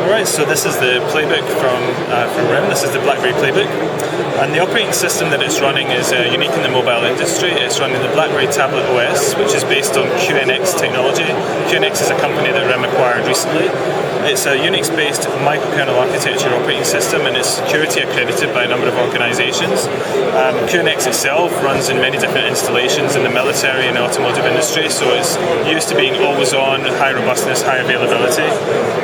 Alright, so this is the Playbook from RIM. This is the BlackBerry Playbook, and the operating system that it's running is unique in the mobile industry. It's running the BlackBerry Tablet OS, which is based on QNX technology. QNX is a company that RIM acquired recently. It's a Unix-based microkernel architecture operating system, and it's security accredited by a number of organizations. QNX itself runs in many different installations in the military and automotive industry, so it's used to being always on, high robustness, high availability.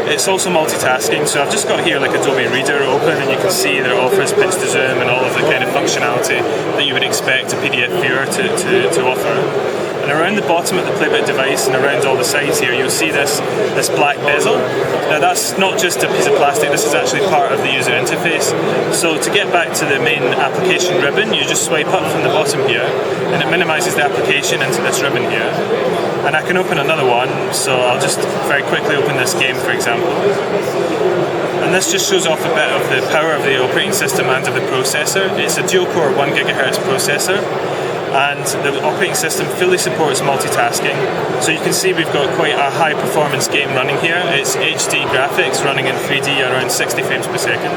It's also multitasking, so I've just got here like Adobe Reader open, and you can see that it offers pinch to zoom and all of the kind of functionality that you would expect a PDF viewer to offer. And around the bottom of the Playbook device and around all the sides here, you'll see this black bezel. Now that's not just a piece of plastic, this is actually part of the user interface. So to get back to the main application ribbon, you just swipe up from the bottom here, and it minimizes the application into this ribbon here. And I can open another one, so I'll just very quickly open this game, for example. And this just shows off a bit of the power of the operating system and of the processor. It's a dual-core 1 GHz processor, and the operating system fully supports multitasking. So you can see we've got quite a high performance game running here. It's HD graphics running in 3D around 60 frames per second.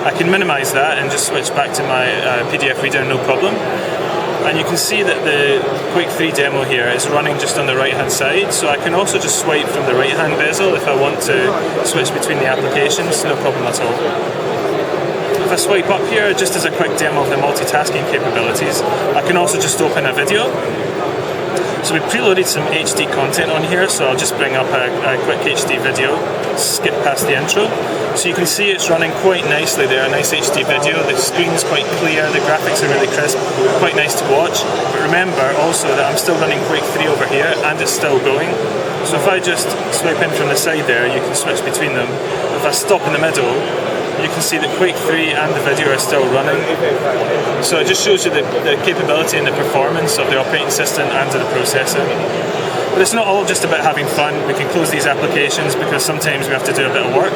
I can minimize that and just switch back to my PDF reader, no problem. And you can see that the Quick 3 demo here is running just on the right hand side, so I can also just swipe from the right hand bezel if I want to switch between the applications, no problem at all. If I swipe up here, just as a quick demo of the multitasking capabilities, I can also just open a video. So we've preloaded some HD content on here, so I'll just bring up a quick HD video, skip past the intro. So you can see it's running quite nicely there, a nice HD video. The screen's quite clear, the graphics are really crisp, quite nice to watch. But remember also that I'm still running Quick 3 over here, and it's still going. So if I just swipe in from the side there, you can switch between them. If I stop in the middle, you can see that Quick 3 and the video are still running. So it just shows you the capability and the performance of the operating system and of the processor. But it's not all just about having fun. We can close these applications because sometimes we have to do a bit of work.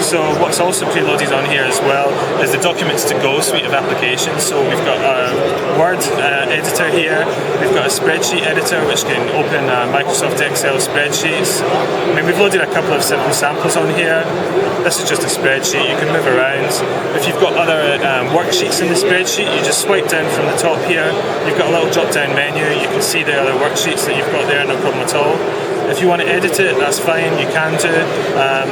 So what's also preloaded on here as well is the Documents to Go suite of applications. So we've got a Word editor here, we've got a spreadsheet editor which can open Microsoft Excel spreadsheets. I mean, we've loaded a couple of simple samples on here. This is just a spreadsheet, you can move around. If you've got other worksheets in the spreadsheet, you just swipe down from the top here. You've got a little drop down menu, you can see the other worksheets that you've got there, no problem at all. If you want to edit it, that's fine, you can do.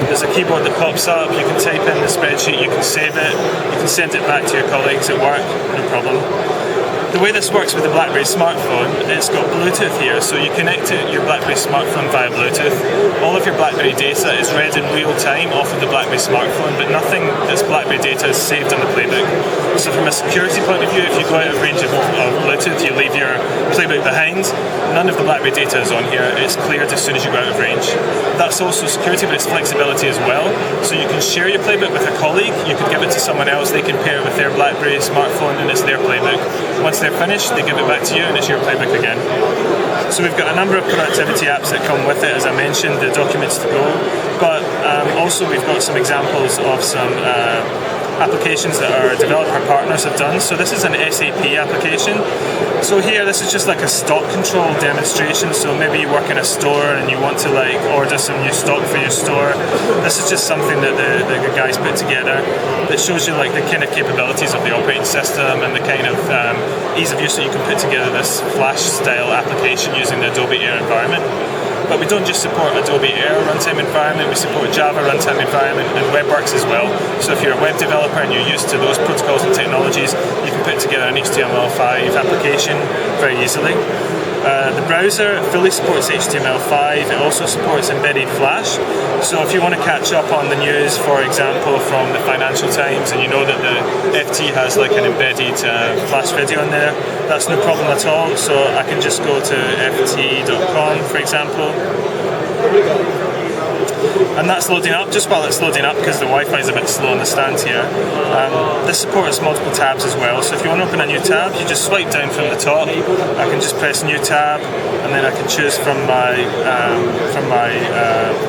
There's a keyboard that pops up, you can type in the spreadsheet, you can save it, you can send it back to your colleagues at work, no problem. The way this works with the BlackBerry smartphone, it's got Bluetooth here, so you connect to your BlackBerry smartphone via Bluetooth. All of your BlackBerry data is read in real time off of the BlackBerry smartphone, but nothing that's BlackBerry data is saved on the Playbook. So from a security point of view, if you go out of range of Bluetooth, you leave your Playbook behind. None of the BlackBerry data is on here. It's cleared as soon as you go out of range. That's also security, but it's flexibility as well. So you can share your Playbook with a colleague, you could give it to someone else, they can pair it with their BlackBerry smartphone, and it's their Playbook. Once they're finished, they give it back to you and it's your Playbook again. So we've got a number of productivity apps that come with it, as I mentioned, the Documents to Go, but also we've got some examples of some applications that our developer partners have done. So this is an SAP application. So here, this is just like a stock control demonstration. So maybe you work in a store and you want to like order some new stock for your store. This is just something that the guys put together that shows you like the kind of capabilities of the operating system and the kind of ease of use that you can put together this Flash style application using the Adobe Air environment. But we don't just support Adobe Air runtime environment, we support Java runtime environment and WebWorks as well. So if you're a web developer and you're used to those protocols and technologies, you can put together an HTML5 application very easily. The browser fully supports HTML5, it also supports embedded Flash. So if you want to catch up on the news, for example, from the Financial Times, and you know that the FT has like an embedded Flash video in there, that's no problem at all. So I can just go to ft.com, for example. And that's loading up. Just while it's loading up, because the Wi-Fi is a bit slow on the stand here, this supports multiple tabs as well. So if you want to open a new tab, you just swipe down from the top. I can just press new tab, and then I can choose from my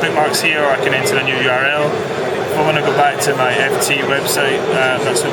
bookmarks here, or I can enter a new URL. If I want to go back to my FT website, that's no problem.